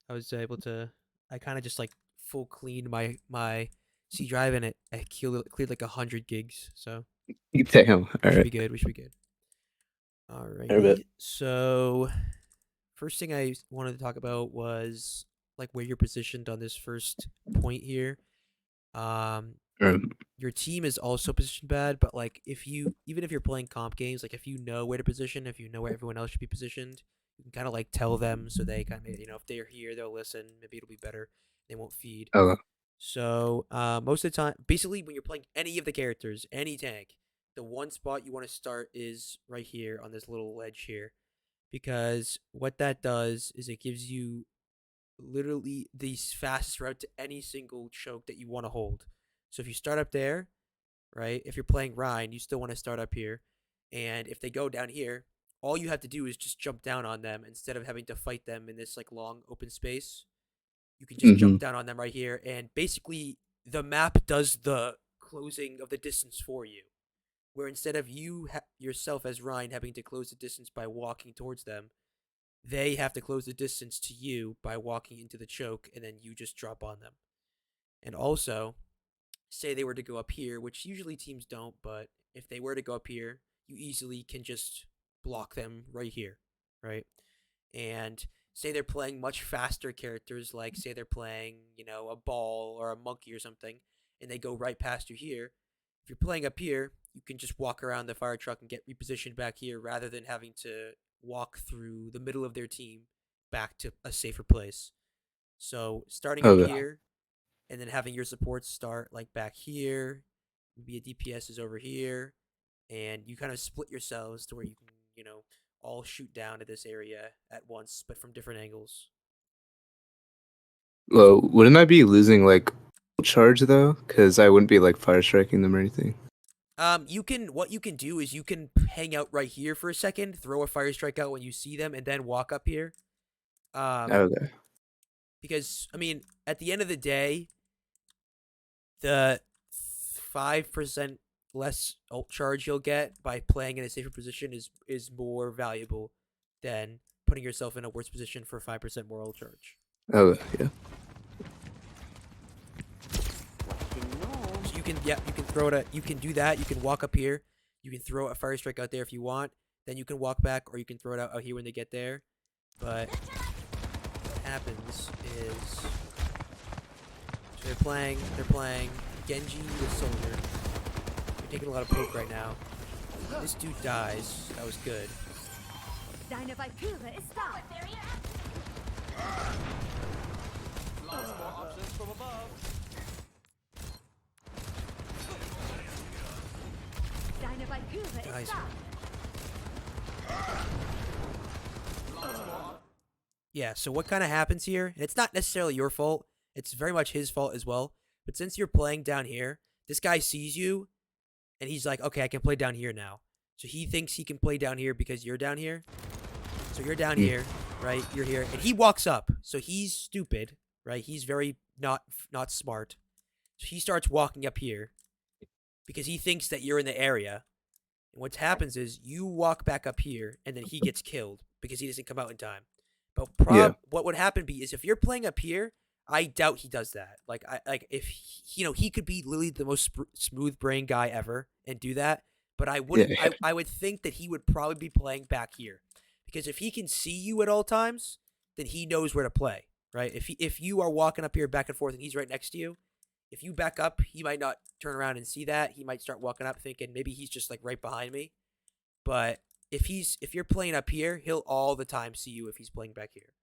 I was able to. I kind of just like full cleaned my C drive and it cleared like 100 gigs. So Damn. we All should be right. good. We should be good. A bit. Alrighty. So first thing I wanted to talk about was like where you're positioned on this first point here. Um, Um, your team is also positioned bad, but like if you even if you're playing comp games, like if you know where to position, if you know where everyone else should be positioned, you can kind of like tell them so they kind of if they're here, they'll listen. Maybe it'll be better. They won't feed. oh, So most of the time, basically when you're playing any of the characters, any tank, the one spot you want to start is right here on this little ledge here, because what that does is it gives you literally the fastest route to any single choke that you want to hold. So if you start up there, right? If you're playing Rhine, you still want to start up here. And if they go down here, all you have to do is just jump down on them instead of having to fight them in this like long open space. You can just mm-hmm. jump down on them right here, and basically the map does the closing of the distance for you. Where instead of you yourself as Rhine having to close the distance by walking towards them, they have to close the distance to you by walking into the choke, and then you just drop on them. And also, say they were to go up here, which usually teams don't, but if they were to go up here, you easily can just block them right here, right? And say they're playing much faster characters, like say they're playing, a ball or a monkey or something, and they go right past you here. If you're playing up here, you can just walk around the fire truck and get repositioned back here rather than having to walk through the middle of their team back to a safer place. So starting up Okay. here and then having your supports start like back here, maybe a DPS is over here, and you kind of split yourselves to where you can, all shoot down to this area at once, but from different angles. Well, wouldn't I be losing like charge though? Because I wouldn't be like fire striking them or anything. What you can do is you can hang out right here for a second, throw a fire strike out when you see them, and then walk up here. Um, Okay. because I mean, at the end of the day, the 5% less ult charge you'll get by playing in a safer position is more valuable than putting yourself in a worse position for 5% more ult charge. Okay. Yeah. So you can throw it at, you can do that. You can walk up here. You can throw a fire strike out there if you want. Then you can walk back, or you can throw it out here when they get there. But what happens is, so they're playing Genji with Soldier. They're taking a lot of poke right now. This dude dies. That was good. Deine Valkyrie ist da. Deine Valkyrie Nice. ist da. Yeah, so what kind of happens here, and it's not necessarily your fault, it's very much his fault as well, but since you're playing down here, this guy sees you, and he's like, okay, I can play down here now. So he thinks he can play down here because you're down here. So you're down here, right? You're here, and he walks up. So he's stupid, right? He's very not smart. So he starts walking up here because he thinks that you're in the area. And what happens is you walk back up here, and then he gets killed because he doesn't come out in time. But Yeah. what would happen is if you're playing up here, I doubt he does that. Like if he could be literally the most smooth brain guy ever and do that. But I wouldn't. Yeah. I would think that he would probably be playing back here, because if he can see you at all times, then he knows where to play, right? If you are walking up here back and forth and he's right next to you, if you back up, he might not turn around and see that. He might start walking up thinking maybe he's just like right behind me. But if you're playing up here, he'll all the time see you if he's playing back here.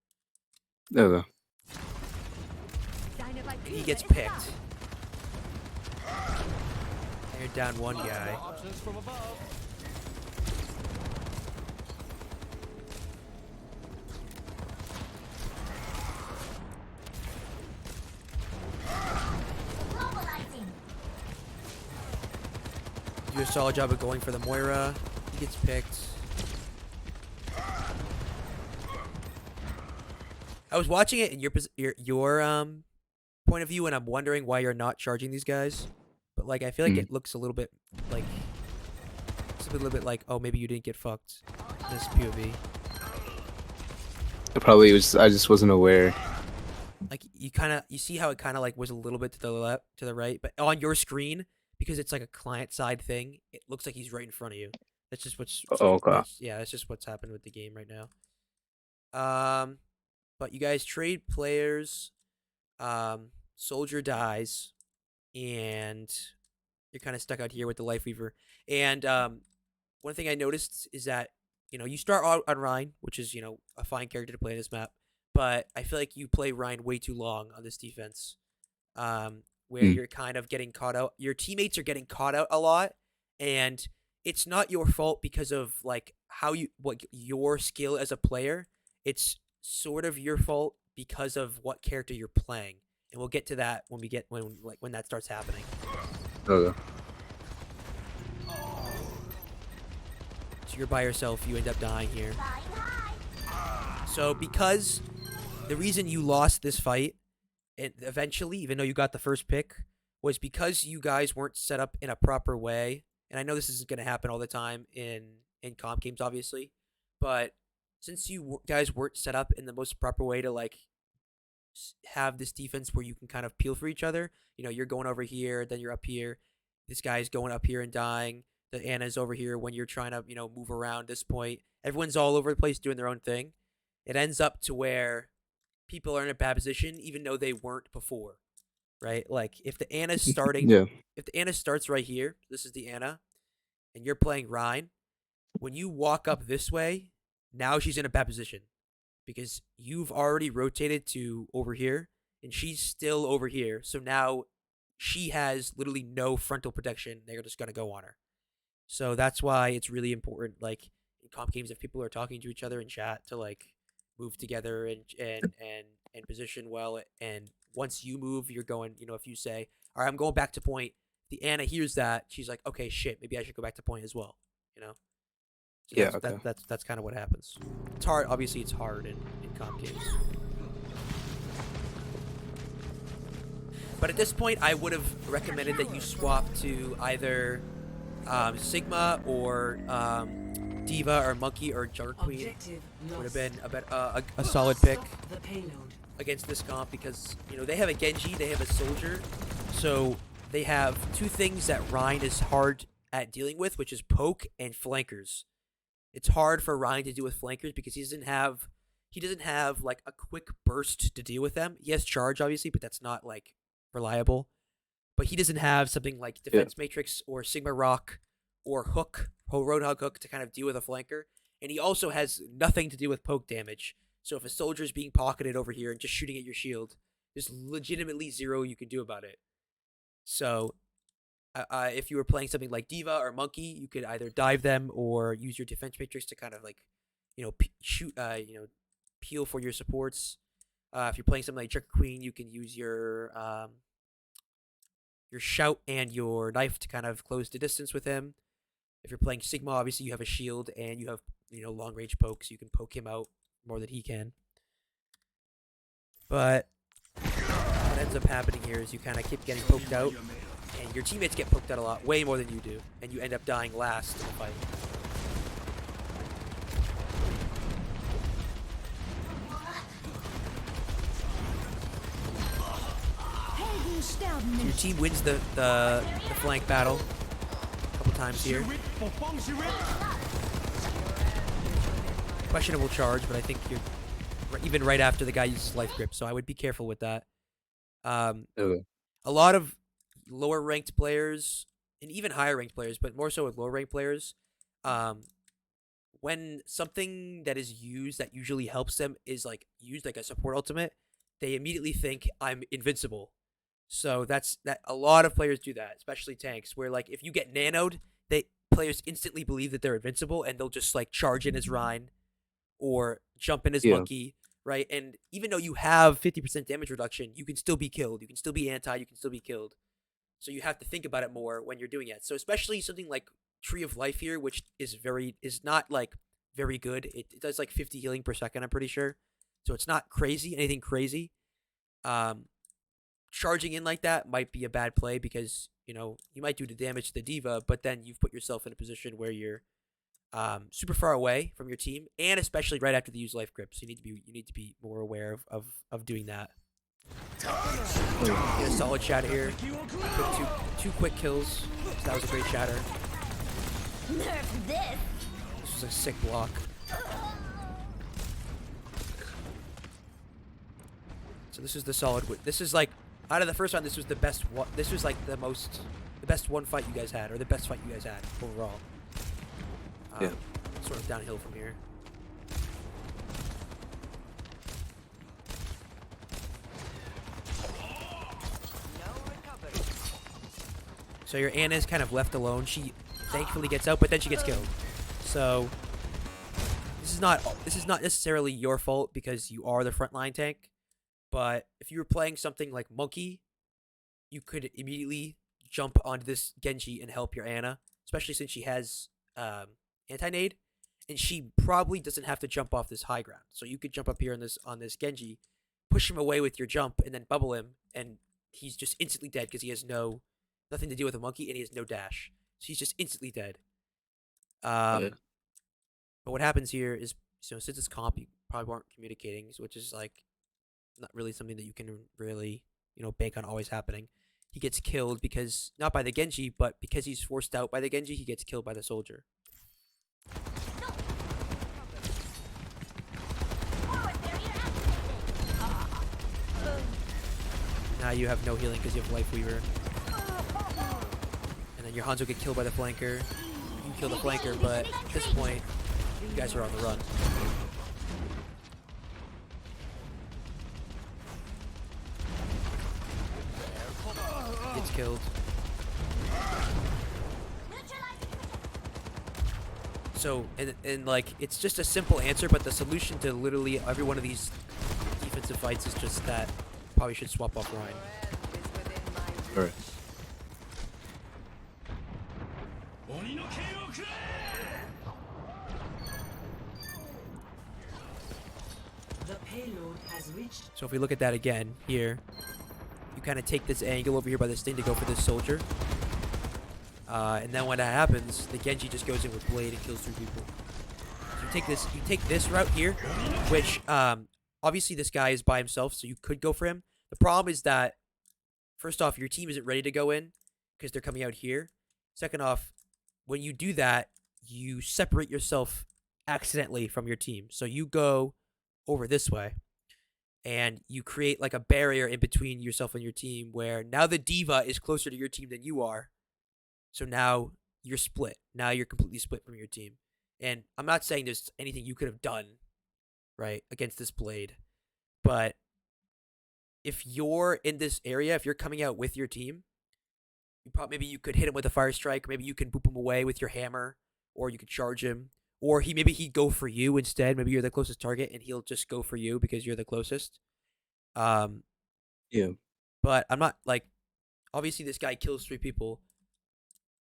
Okay. Deine And Valkyrie he gets ist da. picked. And you're down one guy. You do a solid job of going for the Moira. He gets picked. I was watching it in your point of view, and I'm wondering why you're not charging these guys. But like, I feel like it looks a little bit like it's a little bit like, oh, maybe you didn't get fucked in this POV. I just wasn't aware. like you see how it kind of like was a little bit to the left, to the right, but on your screen, because it's like a client side thing, it looks like he's right in front of you. That's just Okay. that's just what's happened with the game right now. Um, but you guys trade players. Soldier dies, and you're kind of stuck out here with the Life Weaver. And one thing I noticed is that you start out on Ryan, which is a fine character to play in this map, but I feel like you play Ryan way too long on this defense, where Mm. you're kind of getting caught out. Your teammates are getting caught out a lot, and it's not your fault because of like what your skill as a player. It's sort of your fault because of what character you're playing, and we'll get to that when that starts happening. Okay. So you're by yourself, you end up dying here. So because the reason you lost this fight, and eventually, even though you got the first pick, was because you guys weren't set up in a proper way. And I know this isn't going to happen all the time in comp games, obviously, but since you guys weren't set up in the most proper way to like have this defense where you can kind of peel for each other, you're going over here, then you're up here. This guy's going up here and dying. The Anna's over here when you're trying to move around. This point, everyone's all over the place doing their own thing. It ends up to where people are in a bad position even though they weren't before, right? Like if the Anna's starting, Yeah. if the Anna starts right here, this is the Anna, and you're playing Rhine. When you walk up this way, now she's in a bad position because you've already rotated to over here and she's still over here. So now she has literally no frontal protection. They're just going to go on her. So that's why it's really important, like in comp games, if people are talking to each other in chat, to like move together and position well. And once you move, you're going. If you say, "All right, I'm going back to point," the Anna hears that, she's like, "Okay, shit, maybe I should go back to point as well." You know. So Yeah. Okay. that's kind of what happens. It's hard. Obviously, it's hard in comp games. But at this point, I would have recommended that you swap to either Sigma or Diva or Monkey or Junker Queen. Would have been a solid pick against this comp because they have a Genji, they have a Soldier, so they have two things that Ryan is hard at dealing with, which is poke and flankers. It's hard for Ryan to deal with flankers because he doesn't have like a quick burst to deal with them. He has charge obviously, but that's not like reliable. But he doesn't have something like Defense Matrix or Sigma Rock or Hook, Roadhog Hook to kind of deal with a flanker. And he also has nothing to do with poke damage. So if a soldier is being pocketed over here and just shooting at your shield, there's legitimately zero you can do about it. So if you were playing something like Diva or Monkey, you could either dive them or use your Defense Matrix to kind of like, shoot, peel for your supports. If you're playing something like Trick Queen, you can use your shout and your knife to kind of close the distance with him. If you're playing Sigma, obviously you have a shield and you have long range poke, so you can poke him out more than he can. But what ends up happening here is you kind of keep getting poked out, and your teammates get poked out a lot, way more than you do, and you end up dying last in the fight. So your team wins the flank battle a couple times here. Questionable charge, but I think you're even right after the guy uses life grip, so I would be careful with that. Okay. A lot of lower ranked players and even higher ranked players, but more so with lower ranked players, when something that is used that usually helps them is like used like a support ultimate, they immediately think I'm invincible. So that a lot of players do that, especially tanks, where like if you get nanoed, players instantly believe that they're invincible and they'll just like charge in as Rhine or jump in as Yeah. Monkey, right? And even though you have 50% damage reduction, you can still be killed. You can still be anti, you can still be killed. So you have to think about it more when you're doing it. So especially something like Tree of Life here, which is not like very good. It does like 50 healing per second, I'm pretty sure. So it's not anything crazy. Charging in like that might be a bad play because you might do the damage to the Diva, but then you've put yourself in a position where you're super far away from your team, and especially right after they use life grip. So you need to be more aware of doing that. Get a solid shatter here. Two quick kills. So that was a great shatter. Nerf this. This was a sick block. So this is the solid. This is like out of the first round. This was the best. This was like the best one fight you guys had, or the best fight you guys had overall. Yeah. Sort of downhill from here. So your Anna is kind of left alone. She thankfully gets out, but then she gets killed. So this is not necessarily your fault because you are the frontline tank. But if you were playing something like Monkey, you could immediately jump onto this Genji and help your Anna, especially since she has anti-nade, and she probably doesn't have to jump off this high ground. So you could jump up here on this Genji, push him away with your jump, and then bubble him, and he's just instantly dead because he has nothing to do with a monkey, and he has no dash. So he's just instantly dead. But what happens here is, since it's comp, you probably weren't communicating, which is like not really something that you can really, bank on always happening. He gets killed because, not by the Genji, but because he's forced out by the Genji, he gets killed by the soldier. Now you have no healing because you have Life Weaver. And then your Hanzo get killed by the flanker. You kill the flanker, but at this point, you guys are on the run. Gets killed. So, and like, it's just a simple answer, but the solution to literally every one of these defensive fights is just that probably should swap off Ryan. Alright. The payload has reached. So if we look at that again here, you kind of take this angle over here by this thing to go for this soldier. And then when that happens, the Genji just goes in with Blade and kills 3 people. So you take this route here, which obviously this guy is by himself, so you could go for him. The problem is that, first off, your team isn't ready to go in because they're coming out here. Second off, when you do that, you separate yourself accidentally from your team. So you go over this way, and you create like a barrier in between yourself and your team where now the diva is closer to your team than you are. So now you're split. Now you're completely split from your team. And I'm not saying there's anything you could have done, right, against this Blade. But if you're in this area, if you're coming out with your team, maybe you could hit him with a fire strike. Maybe you can boop him away with your hammer, or you could charge him. Or maybe he'd go for you instead. Maybe you're the closest target, and he'll just go for you because you're the closest. Yeah. But I'm not like, obviously this guy kills 3 people,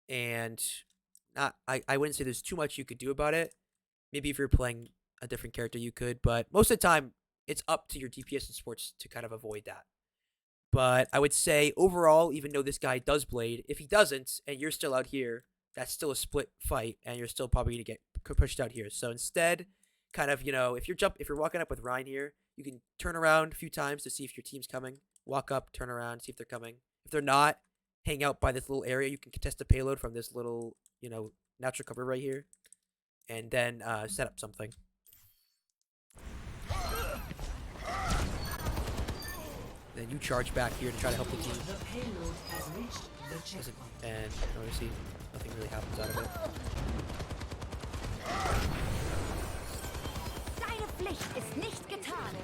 and I wouldn't say there's too much you could do about it. Maybe if you're playing a different character, you could, but most of the time it's up to your DPS and sports to kind of avoid that. But I would say overall, even though this guy does Blade, if he doesn't, and you're still out here, that's still a split fight, and you're still probably gonna get pushed out here. So instead, kind of, if you're walking up with Ryan here, you can turn around a few times to see if your team's coming. Walk up, turn around, see if they're coming. If they're not, hang out by this little area. You can contest the payload from this little, natural cover right here, and then set up something. Then you charge back here to try to help the team. The payload has reached the checkpoint. And obviously, nothing really happens out of it. Deine Pflicht ist nicht getan.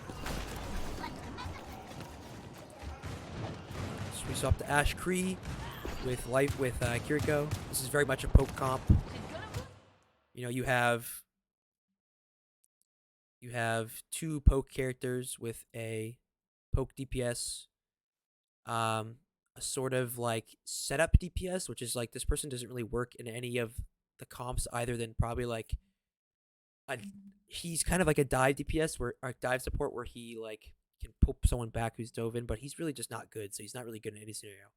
So we swap to Ash Kree with Kiriko. This is very much a poke comp. You have 2 poke characters with a poke DPS, a sort of like setup DPS, which is like this person doesn't really work in any of the comps either than probably like he's kind of like a dive DPS or dive support where he like can poke someone back who's dove in, but he's really just not good, so he's not really good in any scenario.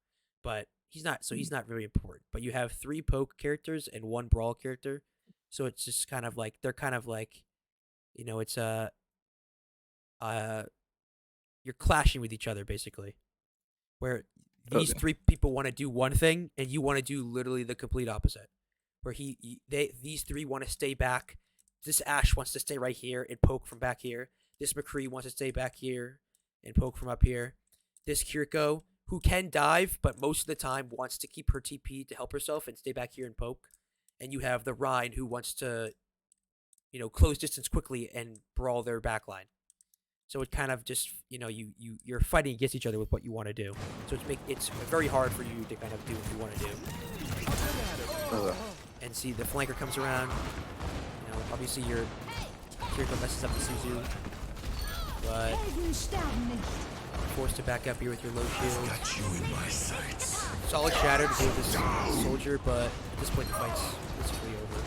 But he's not very important. But you have 3 poke characters and 1 brawl character, so it's just kind of like they're kind of like, it's a you're clashing with each other basically, where these Okay. three people want to do one thing and you want to do literally the complete opposite. Where these three want to stay back. This Ash wants to stay right here and poke from back here. This McCree wants to stay back here and poke from up here. This Kiriko, who can dive, but most of the time wants to keep her TP to help herself and stay back here and poke. And you have the Rhine, who wants to, close distance quickly and brawl their backline. So it kind of just, you're fighting against each other with what you want to do. So it's very hard for you to kind of do what you want to do. Okay. And see, the flanker comes around. Obviously your Kiriko messes up the Suzu, but forced to back up here with your low shield. Got you in my sights. Solid shatter to deal with this soldier, but at this point the fight's basically over.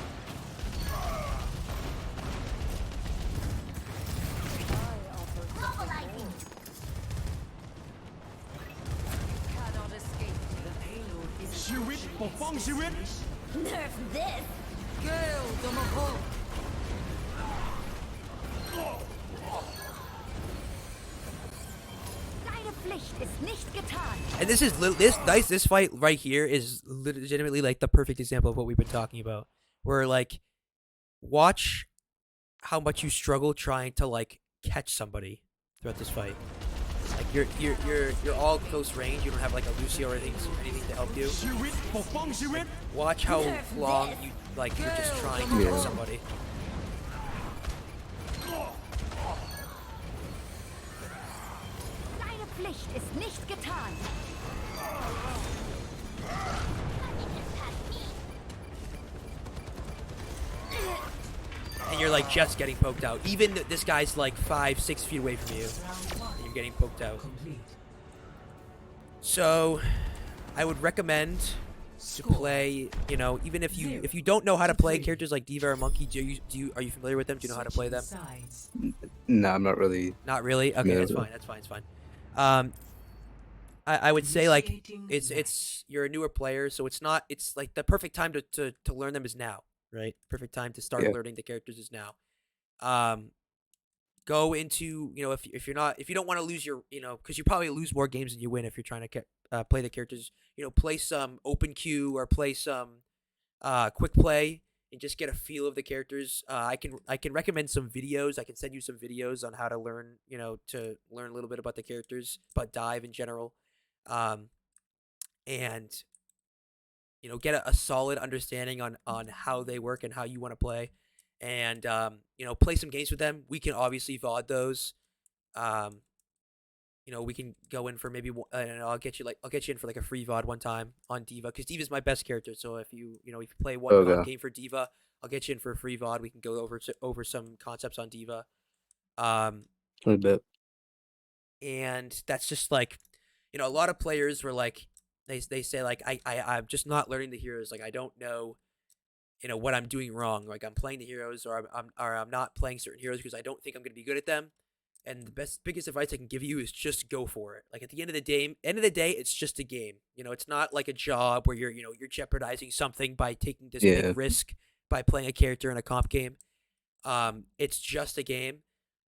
Nerf this! Deine Pflicht ist nicht getan. And this fight right here is legitimately like the perfect example of what we've been talking about. Where like, watch how much you struggle trying to like catch somebody throughout this fight. Like you're all close range. You don't have like a Lucio or anything to help you. Watch how long you're just trying to catch somebody. Deine Pflicht ist nicht getan. And you're like just getting poked out. Even this guy's like 5-6 feet away from you, and you're getting poked out. Complete. So, I would recommend to play. Even if you don't know how to play characters like Diva or Monkey, are you familiar with them? Do you know how to play them? Sides. No, I'm not really. Not really. Okay, No. that's fine. It's fine. I would say like it's you're a newer player, so it's like the perfect time to learn them is now, right? Perfect time to start Yeah. learning the characters is now. Go into if you don't want to lose your because you probably lose more games than you win if you're trying to play the characters. Play some open queue or play some quick play and just get a feel of the characters. I can recommend some videos. I can send you some videos on how to learn to learn a little bit about the characters, about dive in general, and get a solid understanding on how they work and how you want to play. And play some games with them. We can obviously VOD those. We can go in for maybe I'll get you in for like a free VOD one time on Diva, because Diva's my best character. So if you play one VOD game for Diva, I'll get you in for a free VOD. We can go over some concepts on Diva. A bit. And that's just like, a lot of players were like, they say like I'm just not learning the heroes. Like I don't know what I'm doing wrong. Like I'm playing the heroes, or I'm not playing certain heroes because I don't think I'm going to be good at them. And the biggest advice I can give you is just go for it. Like at the end of the day, it's just a game. It's not like a job where you're jeopardizing something by taking this big risk by playing a character in a comp game. It's just a game.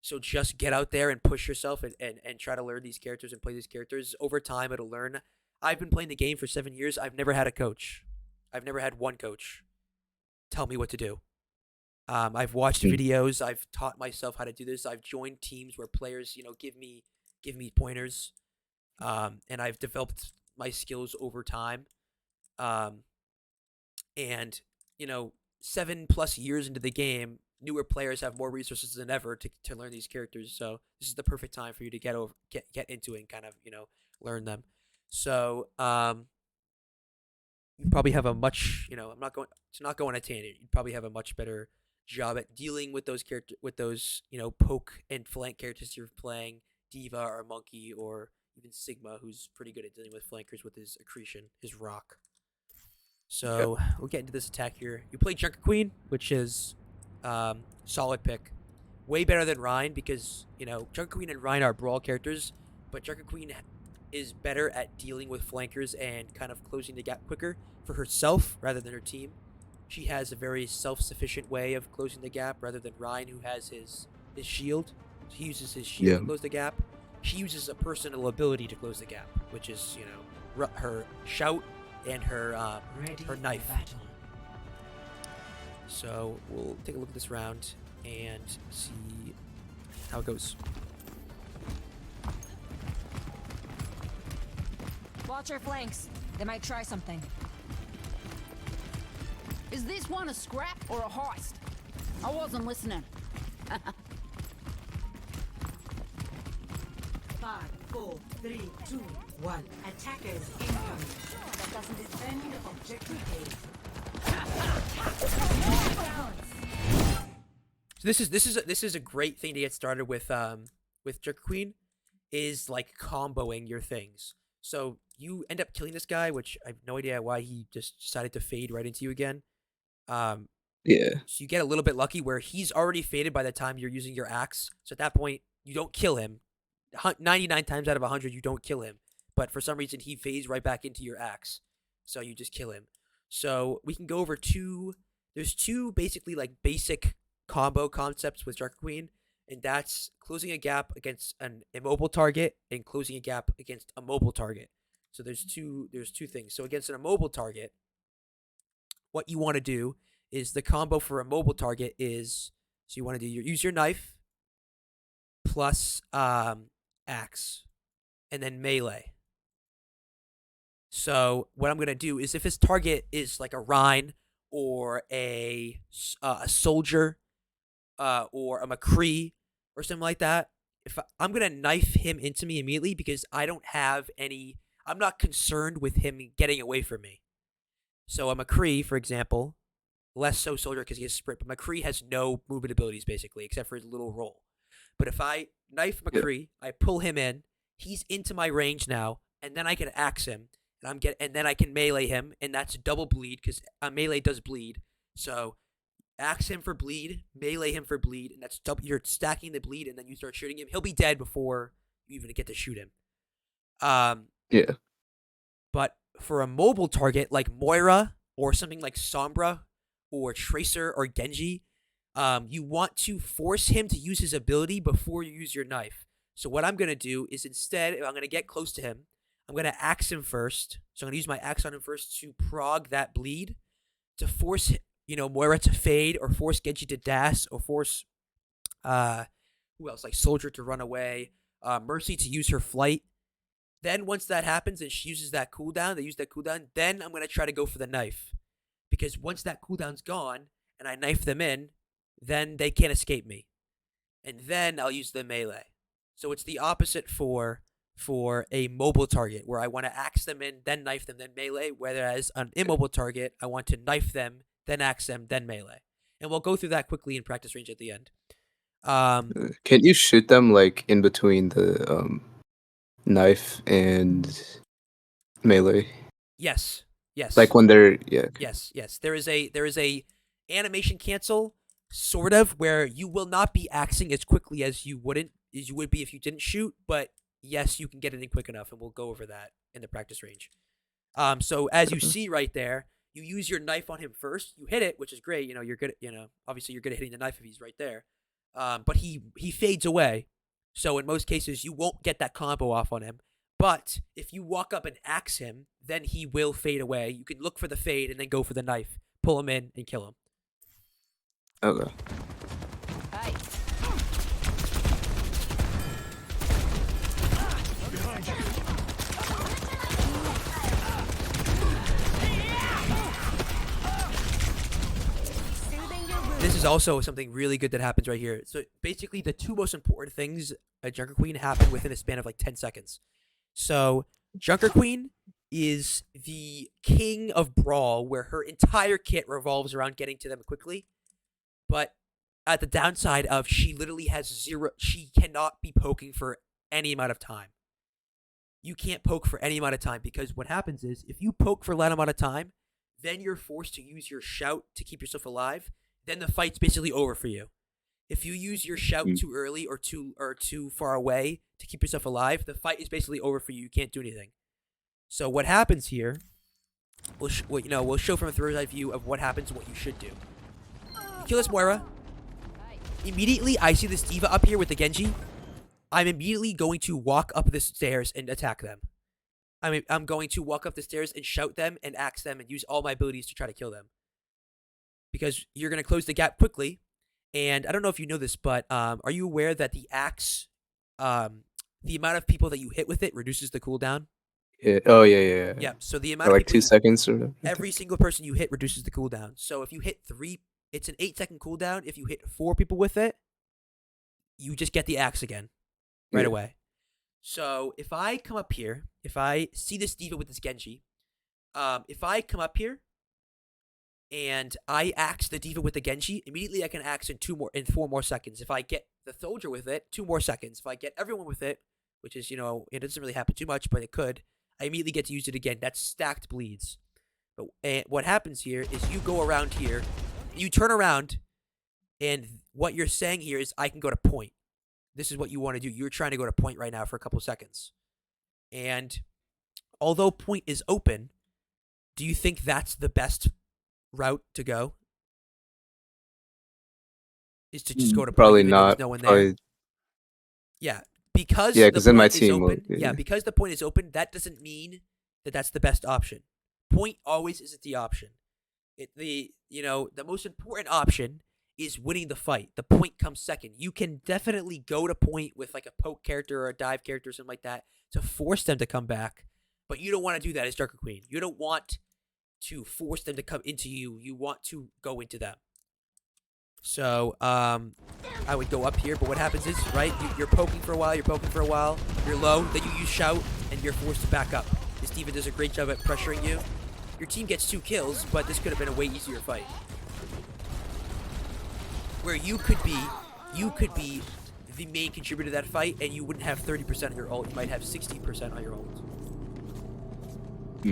So just get out there and push yourself and try to learn these characters and play these characters. Over time, it'll learn. I've been playing the game for 7 years. I've never had a coach. I've never had one coach tell me what to do. I've watched videos. I've taught myself how to do this. I've joined teams where players, give me pointers, and I've developed my skills over time. And 7+ years into the game, newer players have more resources than ever to learn these characters. So this is the perfect time for you to get into it and kind of learn them. So you probably have a much I'm not going on a tangent. You'd probably have a much better job at dealing with those poke and flank characters you're playing, Diva or Monkey or even Sigma, who's pretty good at dealing with flankers with his accretion, his rock. So we'll get into this attack here. You play Junker Queen, which is solid pick, way better than Rhine, because Junker Queen and Rhine are brawl characters, but Junker Queen is better at dealing with flankers and kind of closing the gap quicker for herself rather than her team. She has a very self-sufficient way of closing the gap rather than Rhine, who has his shield. He uses his shield to close the gap. she uses a personal ability to close the gap, which is, you know, her shout and her Ready knife. for battle. So we'll take a look at this round and see how it goes. Watch our flanks. They might try something. Is this one a scrap or a heist? I wasn't listening. 5, 4, 3, 2, 1. Attackers incoming. That doesn't Defend objective So this is a great thing to get started with Joker Queen, is like comboing your things. So you end up killing this guy, which I have no idea why he just decided to fade right into you again. Yeah. So you get a little bit lucky where he's already faded by the time you're using your axe. So at that point, you don't kill him. 99 times out of 100, you don't kill him. But for some reason, he fades right back into your axe. So you just kill him. So we can go over there's two basically like basic combo concepts with Joker Queen. And that's closing a gap against an immobile target and closing a gap against a mobile target. So there's two things. So against an immobile target, what you want to do is the combo for a mobile target is, so you want to use your knife plus axe and then melee. So what I'm going to do is if his target is like a Rhine or a soldier or a McCree or something like that, I'm going to knife him into me immediately because I'm not concerned with him getting away from me. So a McCree, for example, less so soldier because he has sprint, but McCree has no movement abilities basically except for his little roll. But if I knife McCree, I pull him in, he's into my range now, and then I can axe him, and then I can melee him, and that's double bleed because melee does bleed. So axe him for bleed, melee him for bleed, and that's double. You're stacking the bleed, and then you start shooting him. He'll be dead before you even get to shoot him. Yeah. But for a mobile target like Moira or something like Sombra or Tracer or Genji, you want to force him to use his ability before you use your knife. So what I'm going to do is instead, if I'm going to get close to him, I'm going to axe him first. So I'm going to use my axe on him first to prog that bleed, to force, Moira to fade, or force Genji to dash, or force, who else? Like Soldier to run away, Mercy to use her flight. Then once that happens and she uses that cooldown, then I'm going to try to go for the knife. Because once that cooldown's gone and I knife them in, then they can't escape me. And then I'll use the melee. So it's the opposite for a mobile target, where I want to axe them in, then knife them, then melee. Whereas an immobile target, I want to knife them, then axe them, then melee. And we'll go through that quickly in practice range at the end. Can you shoot them like in between the knife and melee? Yes. Like when they're Yes. There is a animation cancel, sort of, where you will not be axing as quickly as you would be if you didn't shoot, but yes, you can get it in quick enough, and we'll go over that in the practice range. So as you see right there, you use your knife on him first. You hit it, which is great. You're good. Obviously you're good at hitting the knife if he's right there. But he fades away. So in most cases, you won't get that combo off on him. But if you walk up and axe him, then he will fade away. You can look for the fade and then go for the knife, pull him in, and kill him. Okay. Hey. This is also something really good that happens right here. So basically, the two most important things a Junker Queen happen within a span of like 10 seconds. So Junker Queen is the king of Brawl, where her entire kit revolves around getting to them quickly. But at the downside of she literally has zero, she cannot be poking for any amount of time. You can't poke for any amount of time, because what happens is if you poke for that amount of time, then you're forced to use your shout to keep yourself alive. Then the fight's basically over for you. If you use your shout too early or too far away to keep yourself alive, the fight is basically over for you. You can't do anything. So what happens here? We'll show from a bird's eye view of what happens and what you should do. You kill this Moira. Immediately, I see this Diva up here with the Genji. I'm immediately going to walk up the stairs and attack them. I'm going to walk up the stairs and shout them and axe them and use all my abilities to try to kill them. Because you're going to close the gap quickly. And I don't know if you know this, but are you aware that the axe, the amount of people that you hit with it reduces the cooldown? Yeah. Oh yeah. Yeah. So the For amount of like people 2 seconds or whatever. every single person you hit reduces the cooldown. So if you hit 3, it's an 8-second cooldown. If you hit 4 people with it, you just get the axe again right away. So if I come up here, if I see this diva with this Genji, if I come up here and I axe the diva with the Genji, immediately I can axe in 4 more seconds. If I get the soldier with it, 2 more seconds. If I get everyone with it, which is, it doesn't really happen too much, but it could, I immediately get to use it again. That's stacked bleeds. But what happens here is you go around here, you turn around, and what you're saying here is I can go to point. This is what you want to do. You're trying to go to point right now for a couple seconds. And although point is open, do you think that's the best route to go? Is to just go to point Probably even though not. there's no one there? Probably, Yeah, because yeah, the because then my point is team will. open. Yeah, because the point is open, that doesn't mean that that's the best option. Point always isn't the option. The most important option is winning the fight. The point comes second. You can definitely go to point with like a poke character or a dive character or something like that to force them to come back, but you don't want to do that as Darker Queen. You don't want to force them to come into you. You want to go into them. So, I would go up here, but what happens is, right, you're poking for a while, you're low, then you use shout, and you're forced to back up. This diva does a great job at pressuring you. Your team gets 2 kills, but this could have been a way easier fight. Where you could be the main contributor to that fight, and you wouldn't have 30% on your ult, you might have 60% on your ult. So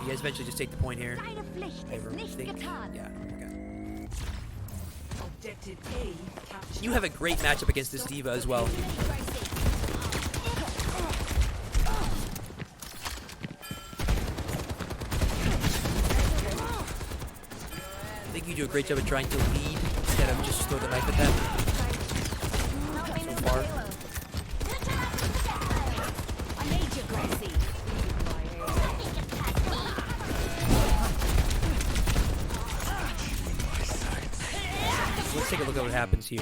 you guys eventually just take the point here. Yeah, okay. Objective A captured. You have a great matchup against this diva as well. I think you do a great job at trying to lead instead of just throw the knife at them. So far. Let's take a look at what happens here.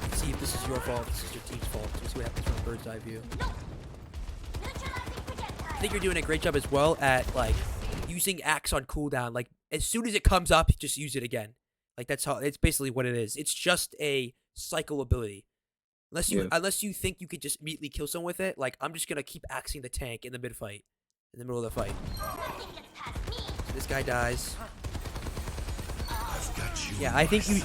Let's see if this is your fault, if this is your team's fault. Let's see what happens from a bird's eye view. I think you're doing a great job as well at, like, using axe on cooldown. Like, as soon as it comes up, just use it again. Like, that's how, it's basically what it is. It's just a cycle ability. Unless you think you could just immediately kill someone with it, like, I'm just gonna keep axing the tank in the mid-fight. In the middle of the fight. So this guy dies. Yeah, I think you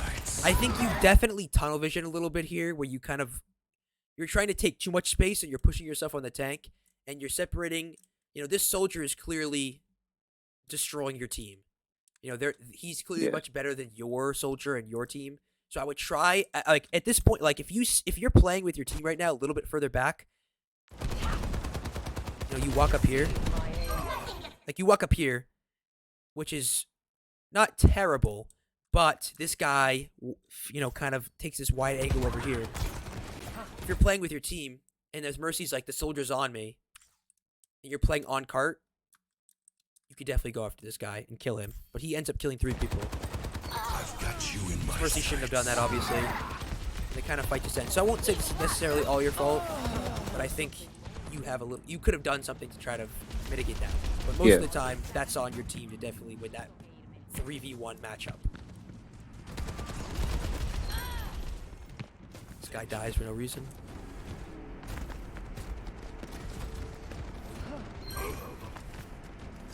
definitely tunnel vision a little bit here, where you're trying to take too much space and you're pushing yourself on the tank, and you're separating. This soldier is clearly destroying your team. He's clearly much better than your soldier and your team. So I would try, like, at this point, like, if you're playing with your team right now a little bit further back, you walk up here, which is not terrible. But this guy, kind of takes this wide angle over here. If you're playing with your team, and there's Mercy's like, the soldier's on me, and you're playing on cart, you could definitely go after this guy and kill him. But he ends up killing 3 people. I've got you in my Mercy shouldn't have done that, obviously. They kind of fight to end. So I won't say this is necessarily all your fault, but I think you could have done something to try to mitigate that. But most of the time, that's on your team to definitely win that 3v1 matchup. This guy dies for no reason.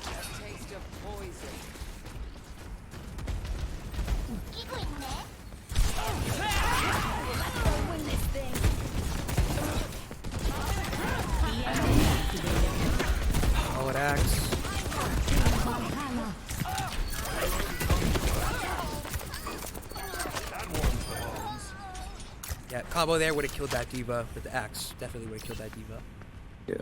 Taste of poison. Win this thing. Oh, it acts. Yeah, combo there would have killed that diva with the axe. Definitely would have killed that diva. Yeah.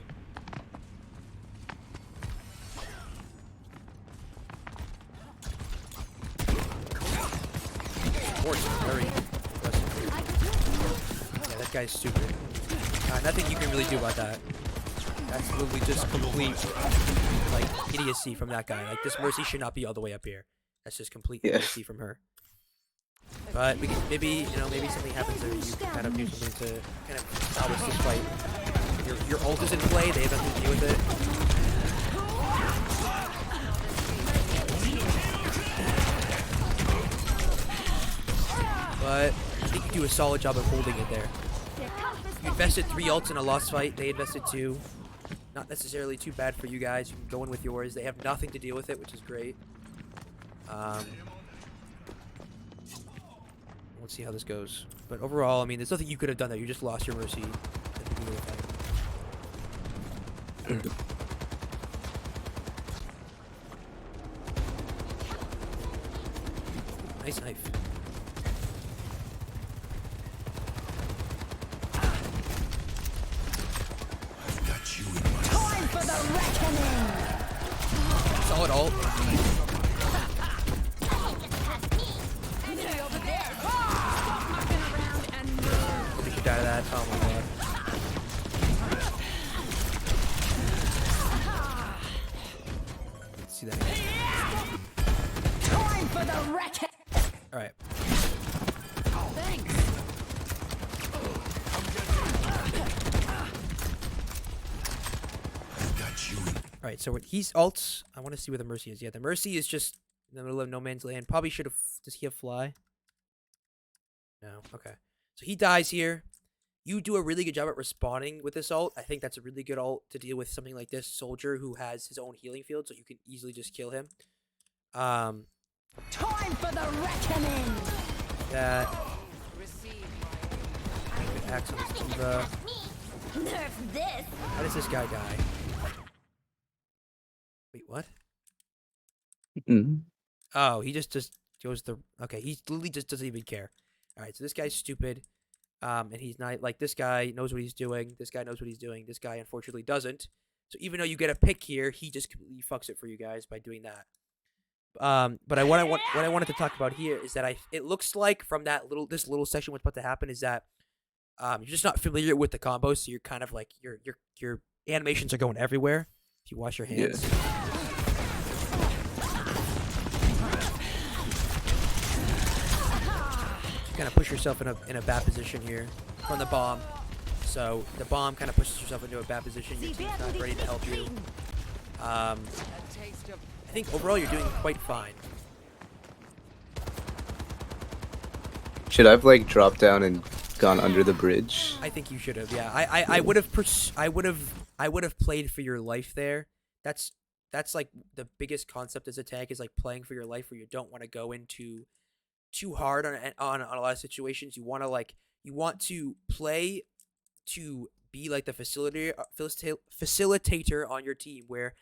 Force is very aggressive. Yeah, that guy's stupid. Nothing you can really do about that. That's literally just complete like idiocy from that guy. Like this Mercy should not be all the way up here. That's just complete idiocy from her. But we can, maybe maybe something happens there. You can kind of do something to kind of salvage this fight. Your ult is in play. They have nothing to do with it. But I think you do a solid job of holding it there. You invested 3 ults in a lost fight. They invested 2. Not necessarily too bad for you guys. You can go in with yours. They have nothing to deal with it, which is great. Let's see how this goes. But overall, I mean, there's nothing you could have done there. You just lost your Mercy at the beginning of the fight. Nice knife. I've got you in my Time for the reckoning. Solid ult. We should die to that. Oh my god. Let's see that again. Time for the reckoning. Alright. Thanks. I've got you in. Alright, so he's ults. I want to see where the Mercy is. Yeah, the Mercy is just in the middle of no man's land. Probably should have. Does he have fly? No. Okay. So he dies here. You do a really good job at respawning with this ult. I think that's a really good ult to deal with something like this soldier who has his own healing field, so you can easily just kill him. Time for the reckoning. That. Good axe on this diva. Nerf this. How does this guy die? Wait, what? Mhm. Oh, he just goes the. Okay, he literally just doesn't even care. All right, so this guy's stupid. And he's not like this guy knows what he's doing. This guy knows what he's doing. This guy unfortunately doesn't. So even though you get a pick here, he just completely fucks it for you guys by doing that. But what I wanted to talk about here is that it looks like from this little section what's about to happen is that you're just not familiar with the combos, so you're kind of like your animations are going everywhere. If you wash your hands. Yeah. Kind of push yourself in a bad position here from the bomb. So the bomb kind of pushes yourself into a bad position. Your team's not ready to help you. I think overall you're doing quite fine. Should I have like dropped down and gone under the bridge? I think you should have. Yeah, I would have played for your life there. That's like the biggest concept as a tank is like playing for your life, where you don't want to go into too hard on a lot of situations. You want to play to be like the facilitator on your team, where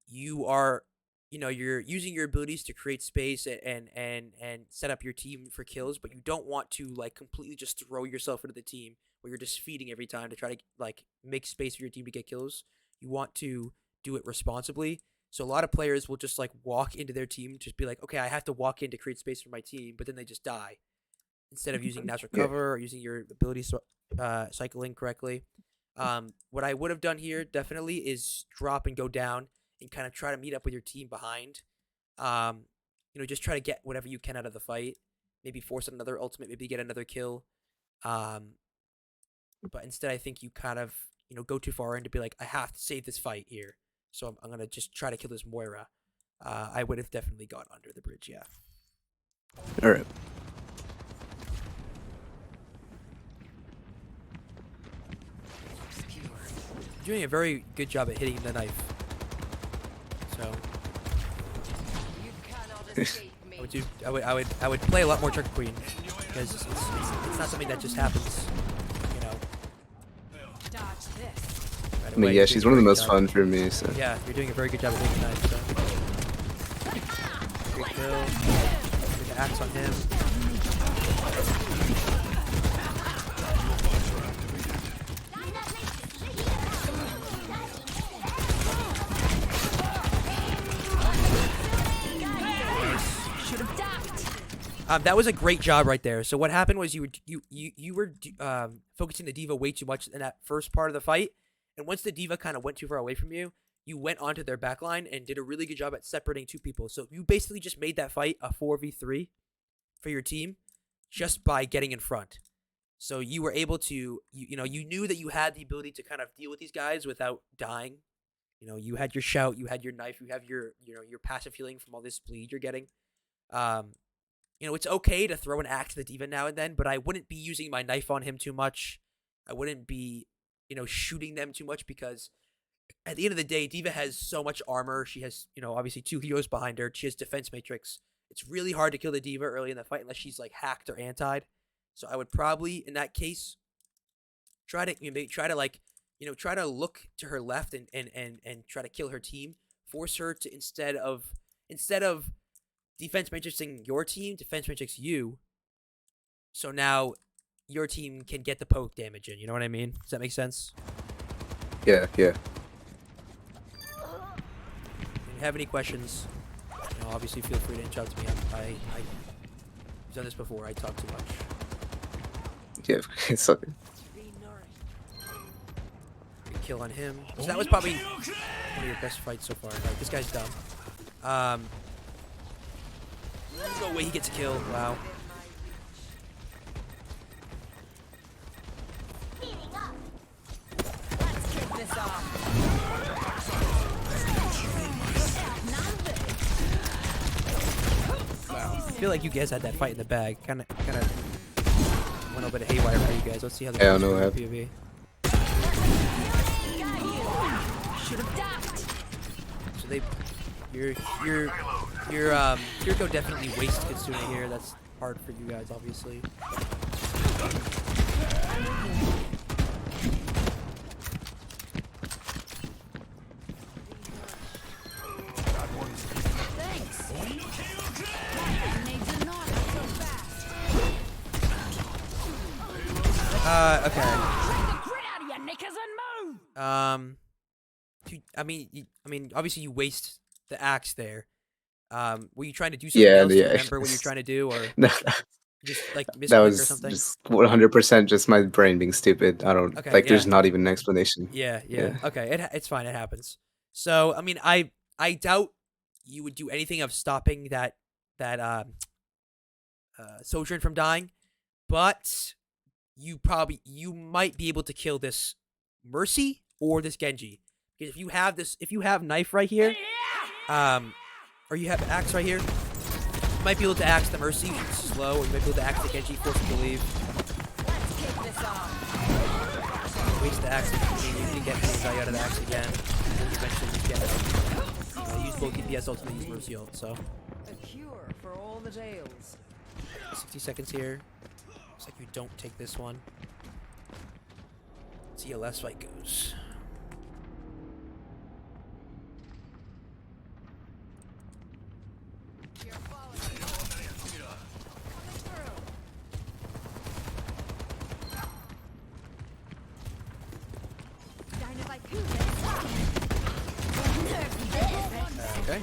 you are you're using your abilities to create space and set up your team for kills, but you don't want to like completely just throw yourself into the team where you're just feeding every time to try to like make space for your team to get kills. You want to do it responsibly. So a lot of players will just like walk into their team, just be like, okay, I have to walk in to create space for my team, but then they just die instead of using natural cover or using your ability cycling correctly. What I would have done here definitely is drop and go down and kind of try to meet up with your team behind. Just try to get whatever you can out of the fight. Maybe force another ultimate, maybe get another kill. But instead, I think you kind of go too far in to be like, I have to save this fight here. So I'm going to just try to kill this Moira. I would have definitely gone under the bridge, yeah. Alright. You're doing a very good job at hitting the knife. So I would play a lot more Trick Queen, because it's not something that just happens, I mean, yeah, she's one of the most fun for me, so. Yeah, you're doing a very good job of hitting the knife, so. Great kill. Get the axe on him. That was a great job right there. So what happened was you were focusing the diva way too much in that first part of the fight, and once the diva kind of went too far away from you, you went onto their backline and did a really good job at separating two people. So you basically just made that fight a 4v3 for your team just by getting in front. So you were able to you knew that you had the ability to kind of deal with these guys without dying. You had your shout, you had your knife, you have your your passive healing from all this bleed you're getting. It's okay to throw an axe to the diva now and then, but I wouldn't be using my knife on him too much. I wouldn't be, shooting them too much because at the end of the day, diva has so much armor. She has, obviously 2 heroes behind her. She has defense matrix. It's really hard to kill the diva early in the fight unless she's like hacked or antied. So I would probably, in that case, try to look to her left and try to kill her team. Force her to instead of defense matrixing your team, defense matrix you. So now your team can get the poke damage in. You know what I mean? Does that make sense? Yeah. If you have any questions, obviously feel free to interrupt me. I've done this before. I talk too much. Yeah, it's okay. Good kill on him. So that was probably one of your best fights so far. Like, this guy's dumb. There's no way he gets a kill. Wow. Let's kick this off. Wow. I feel like you guys had that fight in the bag. Kind of went a bit haywire for you guys. Let's see how I don't know what happened. POV. Should have ducked. So your Kiriko definitely wastes Kitsune here. That's hard for you guys, obviously. Thanks. They do not so fast. Okay. Take the grit out of your knickers and move. I mean, obviously you waste the axe there. Were you trying to do something else? Do you remember what you're trying to do, or No, just like that misclick or was something? just 100% just my brain being stupid. I don't Okay, like. There's yeah. not even an explanation. Yeah. Yeah. Okay, it's fine. It happens. So I mean, I doubt you would do anything of stopping that Sojourn from dying, but you might be able to kill this Mercy or this Genji. Because if you have knife right here, or you have axe right here, you might be able to axe the Mercy if it's slow, or you might be able to axe the Genji, force him to leave. Let's kick this off. Waste the axe, and you can get any value out of the axe again. And eventually you get use both DPS ults and use Mercy ult. So A cure for all the tales. 60 seconds here. Looks like you don't take this one. Let's see how last fight goes. Okay.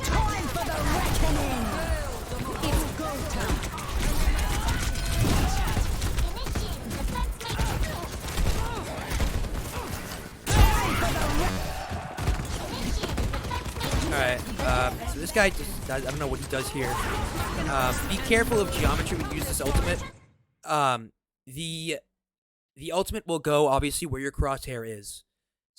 Time for the reckoning. It's go time. Alright, so this guy just does, I don't know what he does here. Be careful of geometry when you use this ultimate. The ultimate will go obviously where your crosshair is.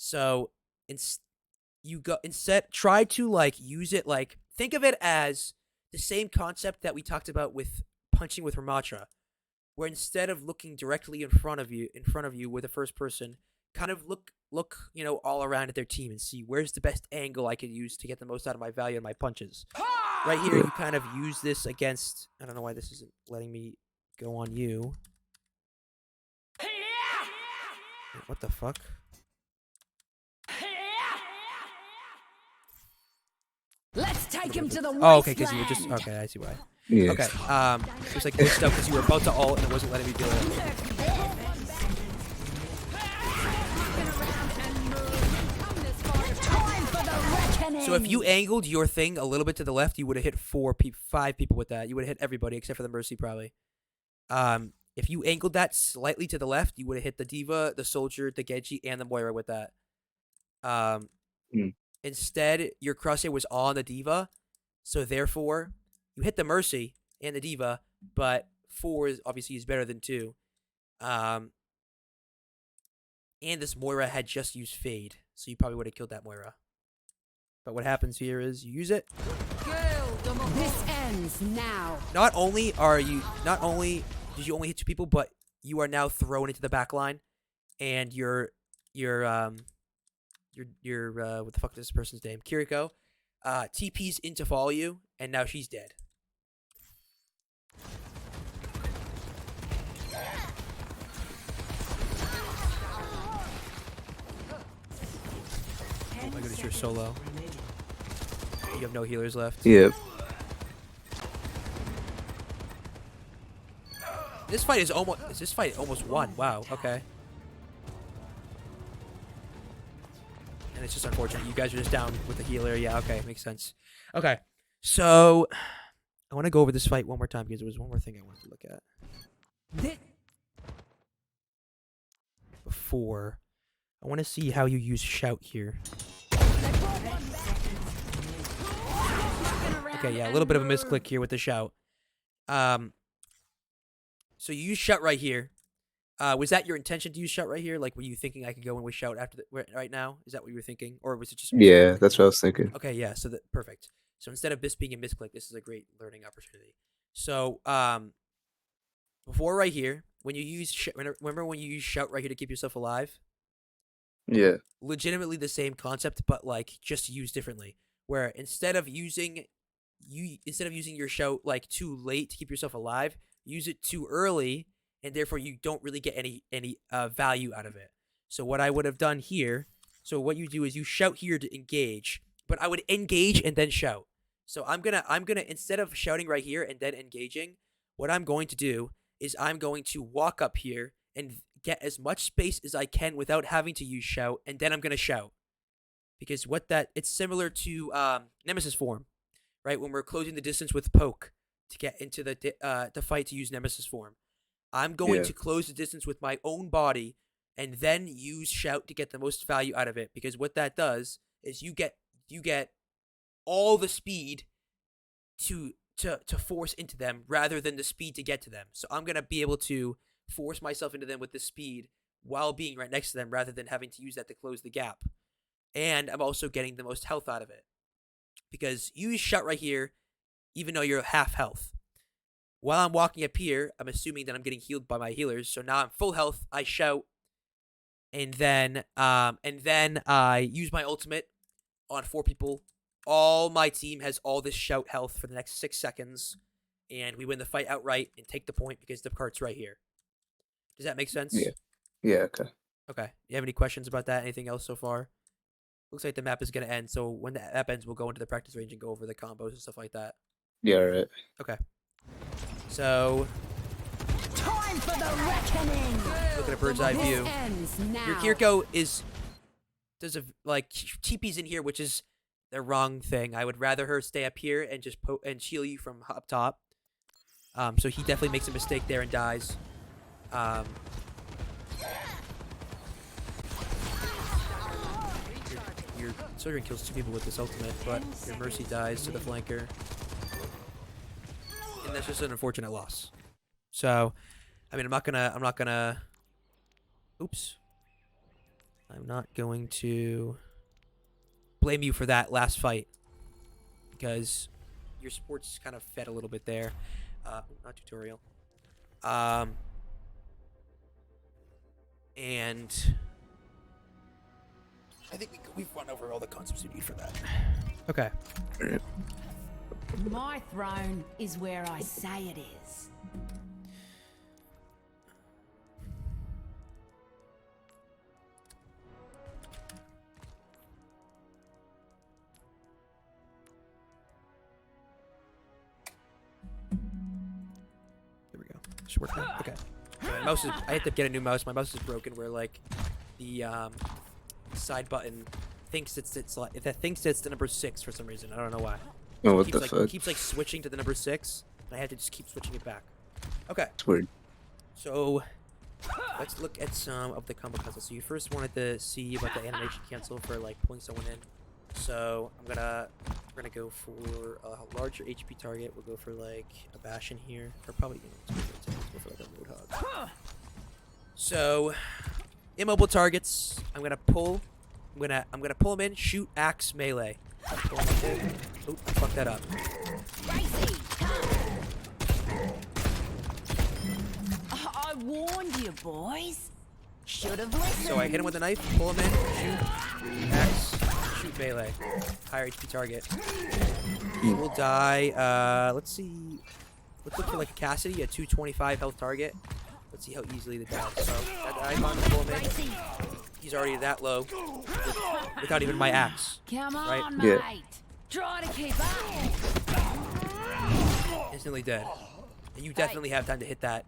So instead try to like use it like, think of it as the same concept that we talked about with punching with Ramatra, where instead of looking directly in front of you with a first person, kind of look all around at their team and see where's the best angle I could use to get the most out of my value and my punches. Right here, you kind of use this against. I don't know why this isn't letting me go on you. Wait, what the fuck? Let's take him to the Oh, okay, because you were wasteland. just okay. I see why. Yeah. Okay, it was like glitched up because you were about to ult and it wasn't letting me do it. Time for the reckoning. So if you angled your thing a little bit to the left, you would have hit 5 people with that. You would have hit everybody except for the Mercy, probably. If you angled that slightly to the left, you would have hit the Diva, the Soldier, the Genji, and the Moira with that. Instead, your crosshair was on the Diva, so therefore, you hit the Mercy and the Diva, but 4 is obviously better than 2. And this Moira had just used Fade, so you probably would have killed that Moira. But what happens here is you use it. This ends now. Not only did you only hit 2 people, but you are now thrown into the back line, and your what the fuck is this person's name? Kiriko, TP's in to follow you, and now she's dead. Oh my goodness, you're so low. You have no healers left. Yep. This fight is almost won. Wow. Okay. And it's just unfortunate. You guys are just down with the healer. Yeah. Okay. Makes sense. Okay. So I want to go over this fight one more time because there was one more thing I wanted to look at before. I want to see how you use shout here. Okay, yeah, a little bit of a misclick here with the shout. So you use shout right here. Was that your intention to use shout right here? Like, were you thinking I could go in with shout after right now? Is that what you were thinking, or was it just? Yeah, that's what I was thinking. Okay, yeah. So perfect. So instead of this being a misclick, this is a great learning opportunity. So before right here, when you use remember when you use shout right here to keep yourself alive? Yeah. Legitimately the same concept, but like just used differently. Where instead of using your shout like too late to keep yourself alive, use it too early, and therefore you don't really get any value out of it. So what I would have done here, so what you do is you shout here to engage, but I would engage and then shout. So I'm gonna instead of shouting right here and then engaging, what I'm going to do is I'm going to walk up here and get as much space as I can without having to use shout, and then I'm gonna shout. Because it's similar to Nemesis form, right? When we're closing the distance with poke to get into the fight to use Nemesis form. I'm going to close the distance with my own body and then use shout to get the most value out of it. Because what that does is you get all the speed to force into them rather than the speed to get to them. So I'm gonna be able to force myself into them with the speed while being right next to them rather than having to use that to close the gap. And I'm also getting the most health out of it. Because you use shout right here, even though you're half health. While I'm walking up here, I'm assuming that I'm getting healed by my healers. So now I'm full health, I shout, and then I use my ultimate on 4 people. All my team has all this shout health for the next 6 seconds, and we win the fight outright and take the point because the cart's right here. Does that make sense? Yeah. Yeah, okay. Okay. You have any questions about that? Anything else so far? Looks like the map is going to end, so when the map ends, we'll go into the practice range and go over the combos and stuff like that. Yeah, right. Okay. So, Time for the reckoning. look at a bird's eye view. Ends now. Your Kiriko does TP's in here, which is the wrong thing. I would rather her stay up here and just and shield you from up top. So he definitely makes a mistake there and dies. Your Sojourn kills 2 people with this ultimate, but your Mercy dies to the flanker. And that's just an unfortunate loss. So, I mean, I'm not gonna oops. I'm not going to blame you for that last fight. Because your sports kind of fed a little bit there. Not tutorial. And I think we've run over all the concepts we need for that. Okay. My throne is where I say it is. There we go. Should work now. Okay. So my mouse is. I had to get a new mouse. My mouse is broken. Where like the side button thinks it's like it thinks it's the number 6 for some reason. I don't know why. Oh, So what it the keeps, fuck? keeps like switching to the number 6, and I have to just keep switching it back. Okay, It's weird. so let's look at some of the combo concepts. So you first wanted to see about the animation cancel for like pulling someone in. So we're gonna go for a larger HP target. We'll go for like a Bastion here, or probably let's go for like a Roadhog. So immobile targets. I'm gonna pull him in. Shoot, axe, melee. Pull him in. Oop, I fucked that up. I warned you, boys. Should have listened. So I hit him with a knife, pull him in, shoot, axe, shoot, melee. Higher HP target. He will die. Let's see. Let's look for like a Cassidy, a 225 health target. Let's see how easily they die. So that icon to pull him in. He's already that low without even my axe. Come on, Right? mate. Yeah. Try to keep up. Instantly dead. And you definitely have time to hit that.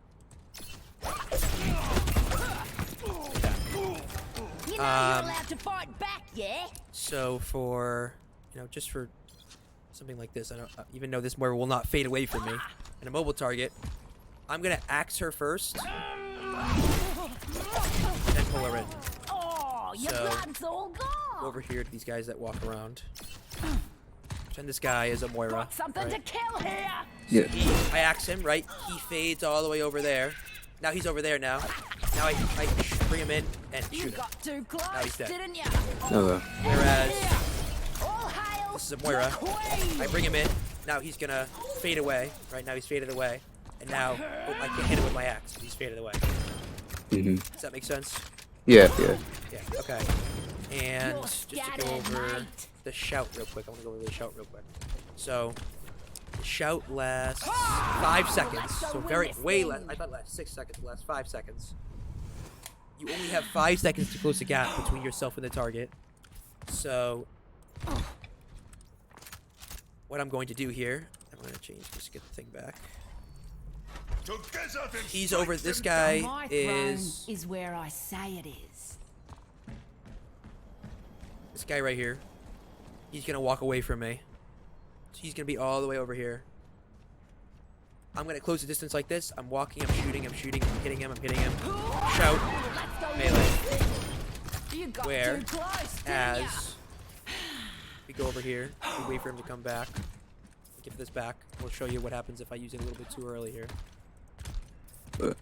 You know you're allowed to fight back, yeah? So for, just for something like this, I don't even though this Moira will not fade away from me, and a mobile target, I'm gonna axe her first, and then pull her in. Oh, your So- blood's all Go gone. over here to these guys that walk around. Pretend this guy is a Moira. Got something right? to kill here. Yeah. I axe him, right? He fades all the way over there. Now he's over there now. Now I bring him in and You shoot him. got too he's close, dead. didn't you? Oh, Whereas All hail this is a Moira. the queen. I bring him in. Now he's gonna fade away. Right now he's faded away. And now I can hit him with my axe. He's faded away. mm-hmm. Does that make sense? Yeah, yeah. Yeah, okay. And You're just to go scattered, over mate. the shout real quick. I want to go over the shout real quick. So, the shout lasts 5 seconds. So way less. I thought it lasted 6 seconds. It lasts 5 seconds. You only have 5 seconds to close the gap between yourself and the target. So, what I'm going to do here, I'm going to change this, get the thing back. Together then He's strike over. This them guy My is throne is where I say it is. this guy right here. He's gonna walk away from me. So he's gonna be all the way over here. I'm gonna close the distance like this. I'm walking, I'm shooting, I'm hitting him, I'm hitting him. Shout, melee. You got Where too close, didn't ya? as we go over here, we wait for him to come back. Give this back. We'll show you what happens if I use it a little bit too early here. Uh,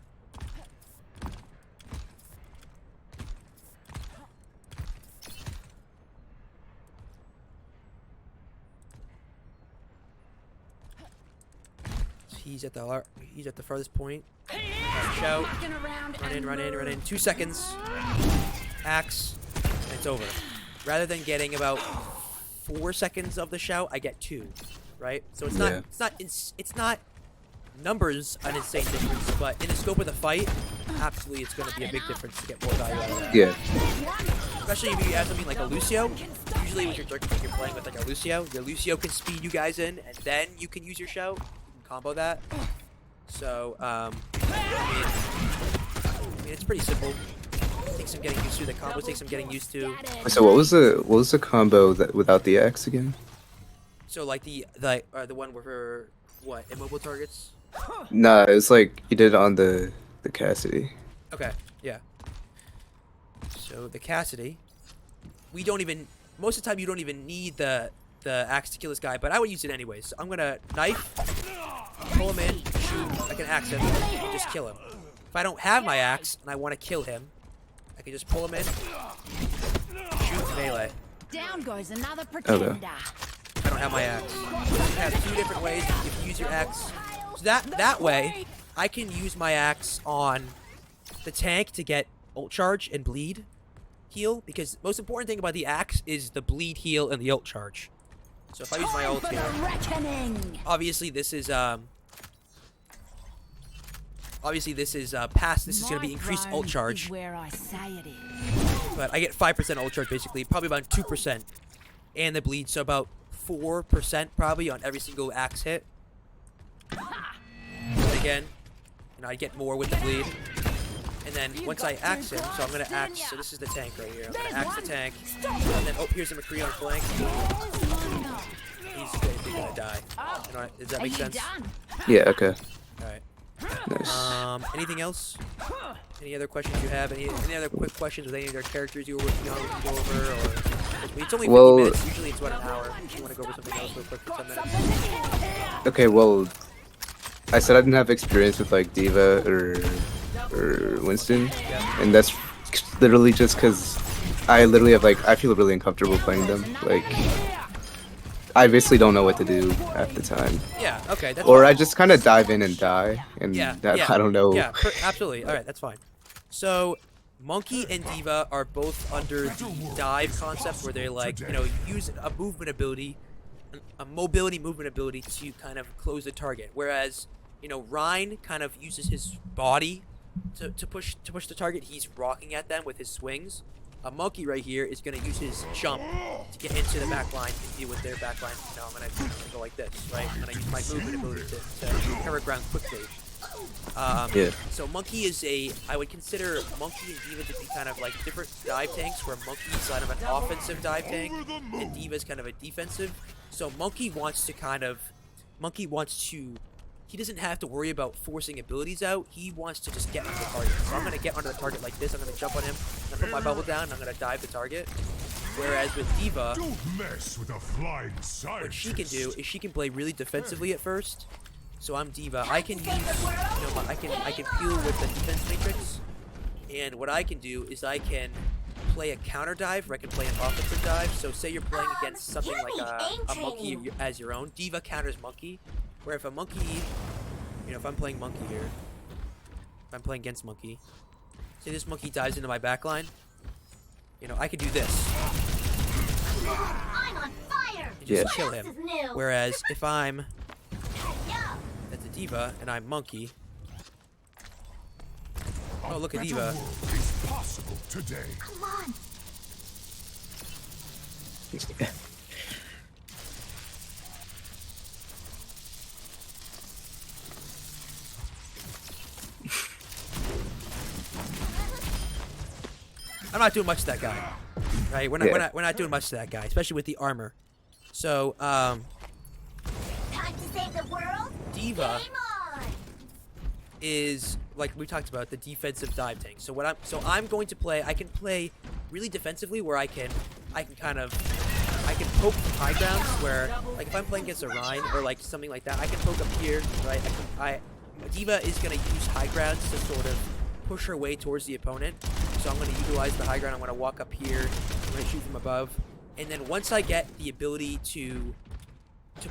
He's at the farthest point. Shout, Looking around run in, and run in, run in. move. 2 seconds. Axe, and it's over. Rather than getting about 4 seconds of the shout, I get 2, right? So it's not, Yeah. it's not numbers an insane difference, but in the scope of the fight, absolutely, it's going to be a big difference to get more value out of that. yeah. Especially if you have something like a Lucio. Usually, when you're playing with like a Lucio, your Lucio can speed you guys in, and then you can use your shout. You can combo that. So, I mean, it's pretty simple. Takes some getting used to. The combos take some getting used to. So what was the combo that without the axe again? So like the one where for what, immobile targets? Nah, it was like you did it on the Cassidy. Okay, yeah. So the Cassidy, we don't even, most of the time you don't even need the axe to kill this guy, but I would use it anyways. So I'm gonna knife, pull him in, shoot, I can axe him, and just kill him. If I don't have my axe and I want to kill him, I can just pull him in, shoot, melee. Down goes another pretender. I don't have my axe. You have 2 different ways you can use your axe. So that way, I can use my axe on the tank to get ult charge and bleed heal, because the most important thing about the axe is the bleed heal and the ult charge. So if I use my ult For here, the reckoning. obviously this is past. This is gonna be My increased throne ult is charge, where I say it is. but I get 5% ult charge basically, probably about 2%, and the bleed, so about 4% probably on every single axe hit. But again, I get more with the bleed. And then once I axe him, so I'm gonna axe. So this is the tank right here. I'm gonna axe the tank, and then here's a McCree on flank. He's gonna die. You know, does that make sense? Yeah. Okay. All right. Nice. Anything else? Any other questions you have? Any other quick questions with any of their characters you were working on? We can go over, or it's only 50 minutes. Usually it's about an hour. If you want to go over something else real quick for 10 minutes. Okay. Well, I said I didn't have experience with like Diva or Winston, and that's literally just because I literally have like I feel really uncomfortable playing them. Like I basically don't know what to do at the time. Yeah. Okay. That's Or fine. I just kind of dive in and die, and I don't know. Yeah. Absolutely. All right. That's fine. So, Monkey and Diva are both under the dive concept, where they like use a movement ability, a mobility movement ability to kind of close the target. Whereas Rhine kind of uses his body to push the target. He's rocking at them with his swings. A Monkey right here is going to use his jump to get into the back line and deal with their back line. I'm going to go like this, right? I'm going to use my movement ability to cover ground quickly. So Monkey is I would consider Monkey and Diva to be kind of like different dive tanks, where Monkey is kind of an offensive dive tank and Diva is kind of a defensive. So Monkey wants to he doesn't have to worry about forcing abilities out. He wants to just get under the target. So I'm going to get under the target like this. I'm going to jump on him. I'm going to put my bubble down. And I'm going to dive the target. Whereas with Diva, Don't mess with a flying what she can scientist. do is she can play really defensively at first. So I'm Diva. I can use, I can peel with the defense matrix. And what I can do is I can play a counter dive, where I can play an offensive dive. So say you're playing against something like a Monkey as your own. Diva counters Monkey. Where if a Monkey, if I'm playing Monkey here, if I'm playing against Monkey, say this Monkey dives into my backline, I could do this. I'm on fire. And just kill him. Whereas if I'm as a Diva and I'm Monkey, oh look at Diva. It's possible today. Come on. I'm not doing much to that guy, right? We're not doing much to that guy, especially with the armor. So Time to save the world. Diva Game on. is, like we talked about, the defensive dive tank. So I'm going to play. I can play really defensively, where I can poke high grounds, where like if I'm playing against a Rhine or like something like that, I can poke up here, right? Diva is gonna use high grounds to sort of push her way towards the opponent. So I'm gonna utilize the high ground. I'm gonna walk up here. I'm gonna shoot from above, and then once I get the ability to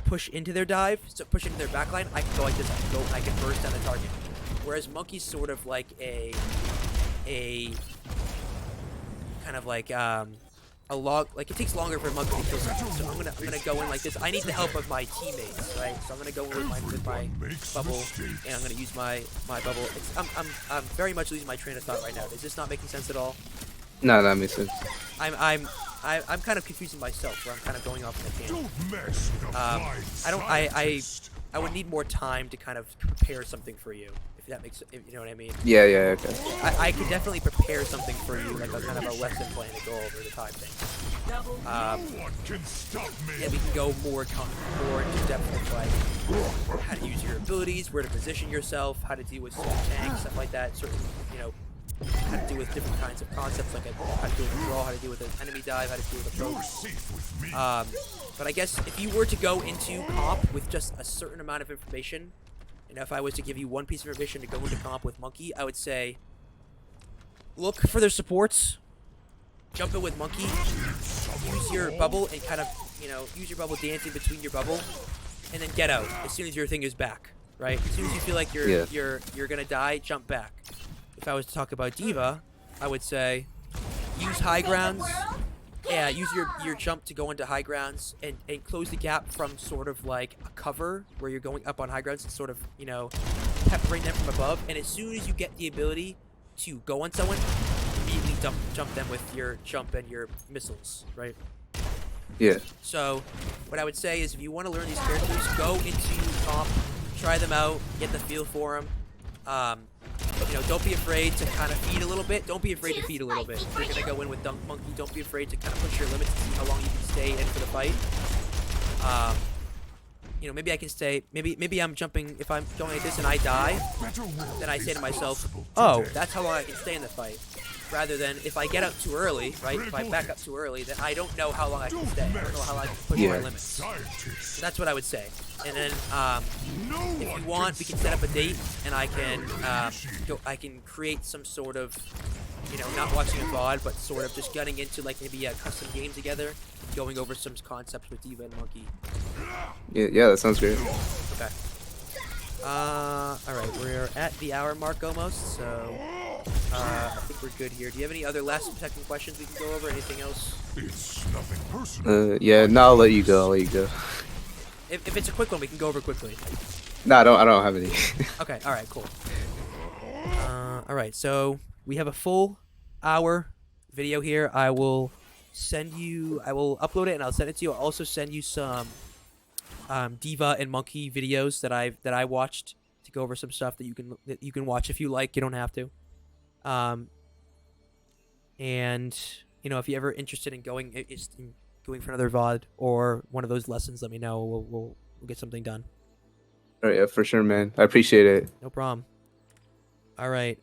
push into their dive, so push into their backline, I can go like this. I can burst down the target. Whereas Monkey's sort of like a kind of like it takes longer for Monkey to kill someone. So I'm gonna go in like this. I need the help of my teammates, right? So I'm gonna go in with my bubble, and I'm gonna use my bubble. I'm very much losing my train of thought right now. Is this not making sense at all? No, that makes sense. I'm kind of confusing myself, where I'm kind of going off in a tangent. Don't mess with a flying scientist. I would need more time to kind of prepare something for you, if that makes, if you know what I mean. Yeah, okay. I could definitely prepare something for you, like a kind of a lesson plan to go over the time thing. No one can stop me. Yeah, we can go more into depth with like how to use your abilities, where to position yourself, how to deal with certain tanks, stuff like that. Certain, how to deal with different kinds of concepts, like how to deal with a draw, how to deal with an enemy dive, how to deal with You're approach. safe with me. But I guess if you were to go into comp with just a certain amount of information, and if I was to give you one piece of information to go into comp with Monkey, I would say look for their supports, jump in with Monkey, use your bubble and kind of, use your bubble dancing between your bubble, and then get out as soon as your thing is back, right? As soon as you feel like you're gonna die, jump back. If I was to talk about Diva, I would say use high grounds. Yeah, use your jump to go into high grounds and close the gap from sort of like a cover where you're going up on high grounds and sort of, peppering them from above. And as soon as you get the ability to go on someone, immediately jump them with your jump and your missiles, right? Yeah. So what I would say is if you want to learn these characters, go into comp, try them out, get the feel for them. don't be afraid to kind of feed a little bit. Don't be afraid to feed a little bit. If you're gonna go in with Dunk Monkey, don't be afraid to kind of push your limits to see how long you can stay in for the fight. Maybe I can stay. Maybe I'm jumping. If I'm going like this and I die, then I say to myself, "Oh, that's how long I can stay in the fight." Rather than if I get up too early, right? If I back up too early, then I don't know how long I can stay. I don't know how long I can push my limits. So that's what I would say. And then, if you want, we can set up a date, and I can I can create some sort of, not watching a VOD, but sort of just getting into like maybe a custom game together, going over some concepts with Diva and Monkey. Yeah, that sounds great. Okay. All right, we're at the hour mark almost, so I think we're good here. Do you have any other last second questions we can go over? Anything else? It's nothing personal. Yeah, no, I'll let you go. If it's a quick one, we can go over quickly. No, I don't have any. Okay. All right. Cool. All right. So we have a full hour video here. I will upload it and I'll send it to you. I'll also send you some Diva and Monkey videos that I watched to go over some stuff that you can watch if you like. You don't have to. And if you're ever interested in going for another VOD or one of those lessons, let me know. We'll get something done. All right, yeah, for sure, man. I appreciate it. No problem. All right.